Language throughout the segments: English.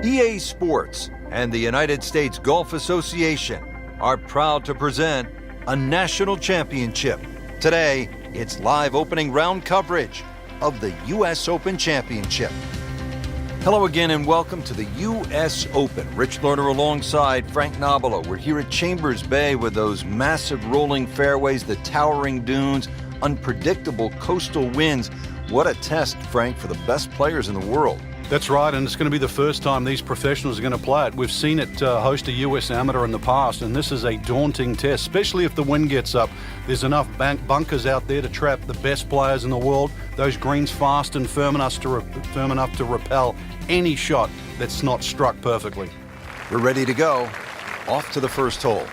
EA Sports and the United States Golf Association are proud to present a national championship. Today, it's live opening round coverage of the U.S. Open Championship. Hello again and welcome to the U.S. Open. Rich Lerner alongside Frank Nobilo. We're here at Chambers Bay with those massive rolling fairways, the towering dunes, unpredictable coastal winds. What a test, Frank, for the best players in the world. That's right, and it's going to be the first time these professionals are going to play it. We've seen it host a U.S. Amateur in the past, and this is a daunting test, especially if the wind gets up. There's enough bunkers out there to trap the best players in the world. Those greens fast and firm enough to repel any shot that's not struck perfectly. We're ready to go. Off to the first hole.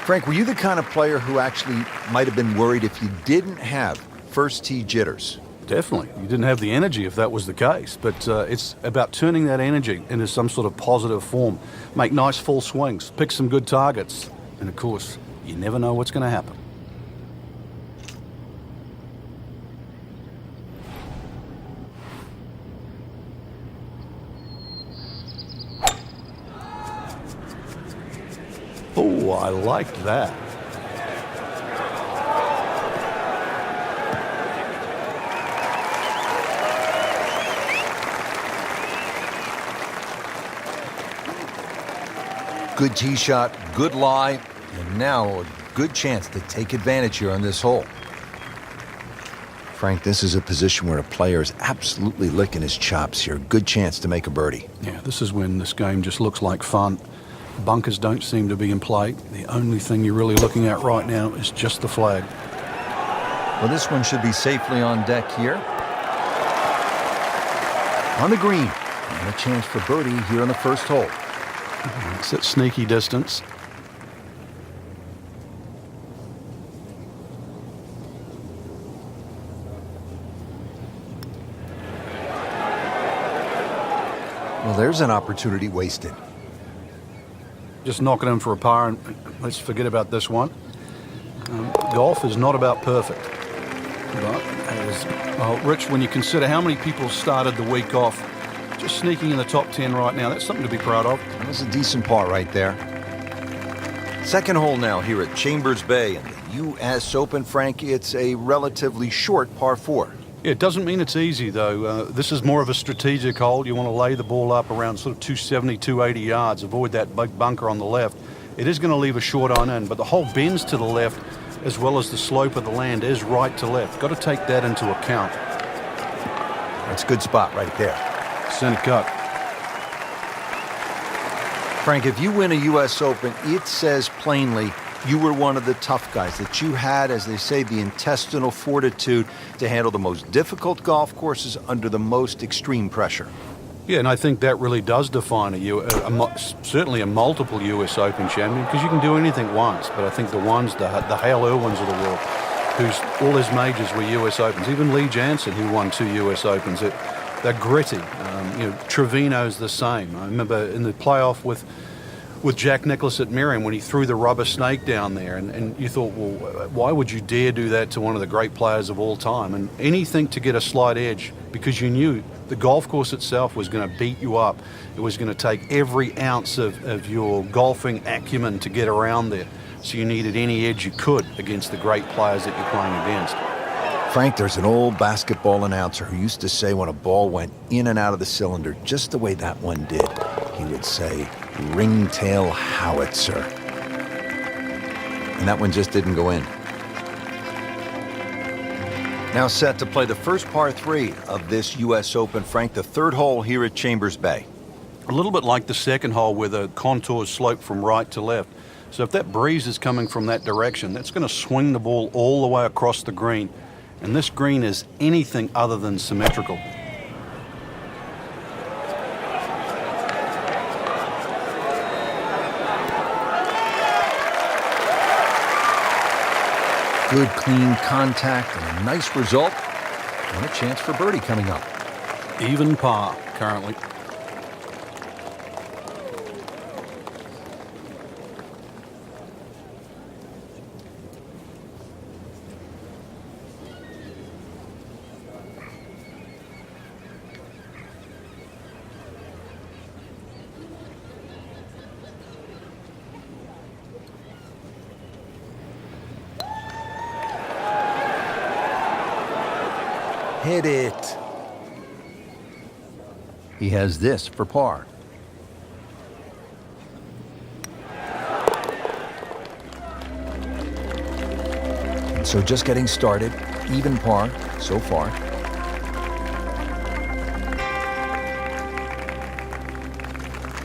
Frank, were you the kind of player who actually might have been worried if you didn't have first tee jitters? Definitely. You didn't have the energy if that was the case, but it's about turning that energy into some sort of positive form. Make nice full swings, pick some good targets, and of course, you never know what's going to happen. Oh, I liked that. Good tee shot, good lie, and now a good chance to take advantage here on this hole. Frank, this is a position where a player is absolutely licking his chops here. Good chance to make a birdie. Yeah, this is when this game just looks like fun. Bunkers don't seem to be in play. The only thing you're really looking at right now is just the flag. Well, this one should be safely on deck here. On the green, and a chance for birdie here on the first hole. It's at sneaky distance. Well, there's an opportunity wasted. Just knock it in for a par, and let's forget about this one. Golf is not about perfect. But, Rich, when you consider how many people started the week off just sneaking in the top 10 right now, that's something to be proud of. That's a decent par right there. Second hole now here at Chambers Bay in the U.S. Open. Frank, it's a relatively short par 4. Yeah, it doesn't mean it's easy, though. This is more of a strategic hole. You want to lay the ball up around sort of 270, 280 yards, avoid that big bunker on the left. It is going to leave a short iron in, but the hole bends to the left as well as the slope of the land is right to left. Got to take that into account. That's a good spot right there. Center cut. Frank, if you win a U.S. Open, it says plainly you were one of the tough guys, that you had, as they say, the intestinal fortitude to handle the most difficult golf courses under the most extreme pressure. Yeah, and I think that really does define certainly a multiple U.S. Open champion, because you can do anything once, but I think the Hale Irwins of the world, whose all his majors were U.S. Opens, even Lee Jansen, who won 2 U.S. Opens, they're gritty. Trevino's the same. I remember in the playoff with Jack Nicklaus at Merriam when he threw the rubber snake down there, and you thought, well, why would you dare do that to one of the great players of all time? And anything to get a slight edge, because you knew the golf course itself was going to beat you up. It was going to take every ounce of your golfing acumen to get around there. So you needed any edge you could against the great players that you're playing against. Frank, there's an old basketball announcer who used to say when a ball went in and out of the cylinder, just the way that one did, he would say, ringtail howitzer. And that one just didn't go in. Now set to play the first par 3 of this U.S. Open, Frank, the third hole here at Chambers Bay. A little bit like the second hole where the contours slope from right to left. So if that breeze is coming from that direction, that's going to swing the ball all the way across the green. And this green is anything other than symmetrical. Good, clean contact and a nice result. And a chance for birdie coming up. Even par currently. Hit it. He has this for par. And so just getting started, even par so far.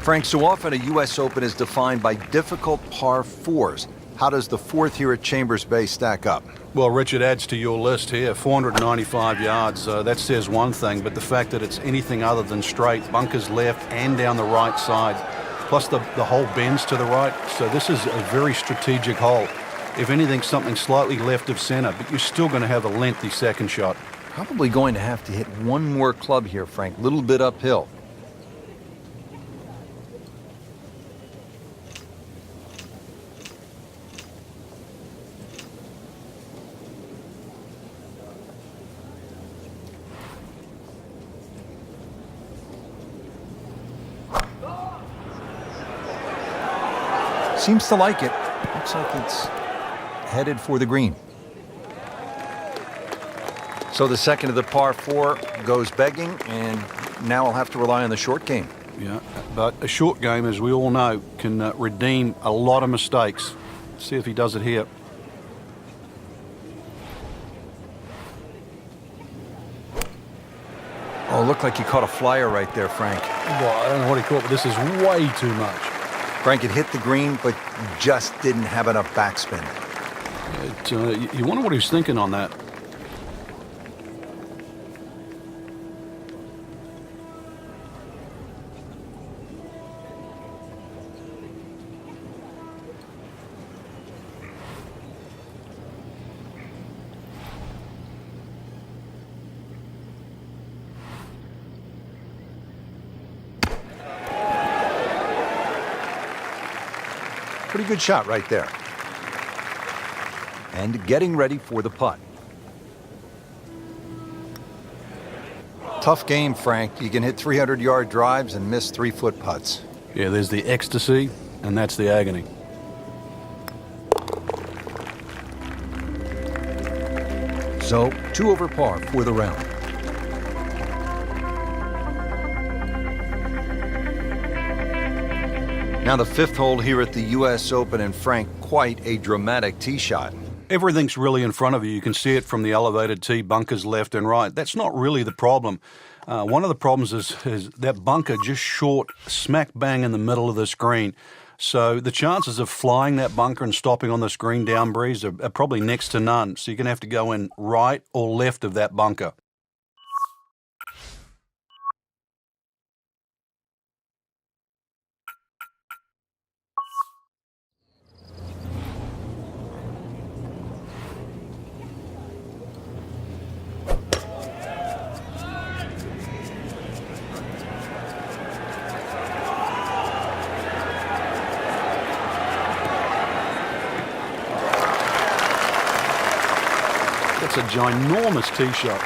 Frank, so often a U.S. Open is defined by difficult par fours. How does the fourth here at Chambers Bay stack up? Well, Richard, adds to your list here. 495 yards, that says one thing, but the fact that it's anything other than straight, bunkers left and down the right side, plus the hole bends to the right, so this is a very strategic hole. If anything, something slightly left of center, but you're still going to have a lengthy second shot. Probably going to have to hit one more club here, Frank, a little bit uphill. Seems to like it. Looks like it's headed for the green. So the second of the par four goes begging, and now I'll have to rely on the short game. Yeah, but a short game, as we all know, can redeem a lot of mistakes. See if he does it here. Oh, looked like he caught a flyer right there, Frank. Well, I don't know what he caught, but this is way too much. Frank, it hit the green, but just didn't have enough backspin. You wonder what he was thinking on that. Pretty good shot right there. And getting ready for the putt. Tough game, Frank. You can hit 300-yard drives and miss 3-foot putts. Yeah, there's the ecstasy, and that's the agony. So, 2 over par for the round. Now the 5th hole here at the U.S. Open, and Frank, quite a dramatic tee shot. Everything's really in front of you. You can see it from the elevated tee, bunkers left and right. That's not really the problem. One of the problems is that bunker just short, smack bang in the middle of this green. So the chances of flying that bunker and stopping on this green down breeze are probably next to none. So you're going to have to go in right or left of that bunker. That's a ginormous tee shot.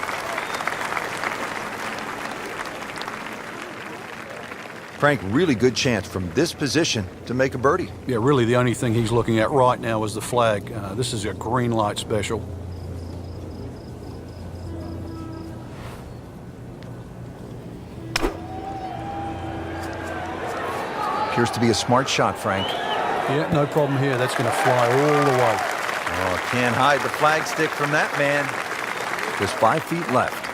Frank, really good chance from this position to make a birdie. Yeah, really the only thing he's looking at right now is the flag. This is a green light special. Appears to be a smart shot, Frank. Yeah, no problem here. That's going to fly all the way. Oh, can't hide the flag stick from that man. Just 5 feet left.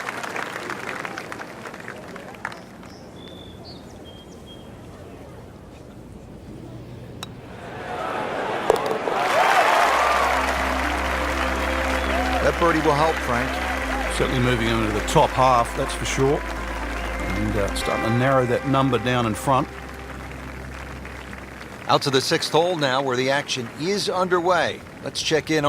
That birdie will help, Frank. Certainly moving into the top half, that's for sure. And starting to narrow that number down in front. Out to the 6th hole now, where the action is underway. Let's check in on